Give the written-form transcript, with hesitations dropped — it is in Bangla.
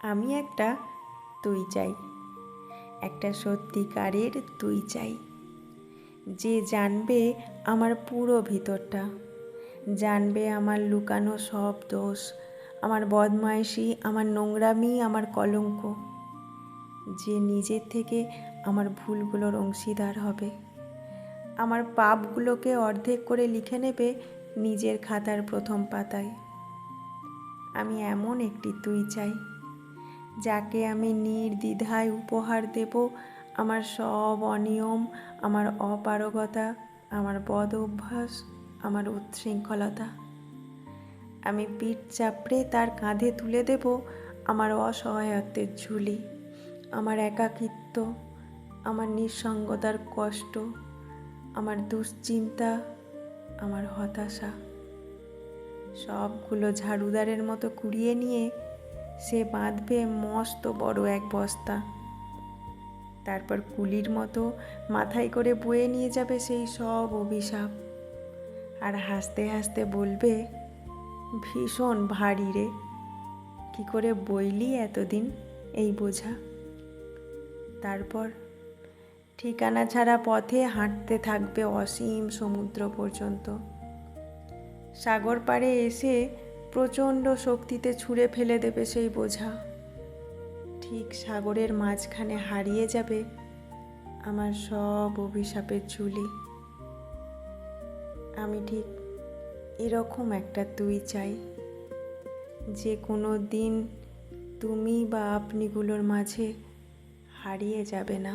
আমি একটা তুই চাই, একটা সত্যিকারের তুই চাই, যে জানবে আমার পুরো ভিতরটা, জানবে আমার লুকানো সব দোষ, আমার বদমাইশি, আমার নোংরামি, আমার কলঙ্ক, যে নিজের থেকে আমার ভুলগুলোর অংশীদার হবে, আমার পাপগুলোকে অর্ধেক করে লিখে নেবে নিজের খাতার প্রথম পাতায়। আমি এমন একটি তুই চাই, যাকে আমি নির্দ্বিধায় উপহার দেব আমার সব অনিয়ম, আমার অপারগতা, আমার বদ অভ্যাস, আমার উচ্ছৃঙ্খলতা। আমি পিঠ চাপড়ে তার কাঁধে তুলে দেব আমার অসহায়ত্বের ঝুলি, আমার একাকিত্ব, আমার নিঃসঙ্গতার কষ্ট, আমার দুশ্চিন্তা, আমার হতাশা। সবগুলো ঝাড়ুদারের মতো কুড়িয়ে নিয়ে সে বাঁধবে মস্ত বড় এক বস্তা। তারপর কুলির মতো মাথায় করে বয়ে নিয়ে যাবে সেই সব অভিশাপ, আর হাসতে হাসতে বলবে, ভীষণ ভারী রে, কি করে বইলি এতদিন এই বোঝা। তারপর ঠিকানা ছাড়া পথে হাঁটতে থাকবে অসীম সমুদ্র পর্যন্ত। সাগর পাড়ে এসে প্রচণ্ড শক্তিতে ছুঁড়ে ফেলে দেবে সেই বোঝা। ঠিক সাগরের মাঝখানে হারিয়ে যাবে আমার সব অভিশাপের ঝুলি। আমি ঠিক এরকম একটা তুই চাই, যে কোনো দিন তুমি বা আপনিগুলোর মাঝে হারিয়ে যাবে না।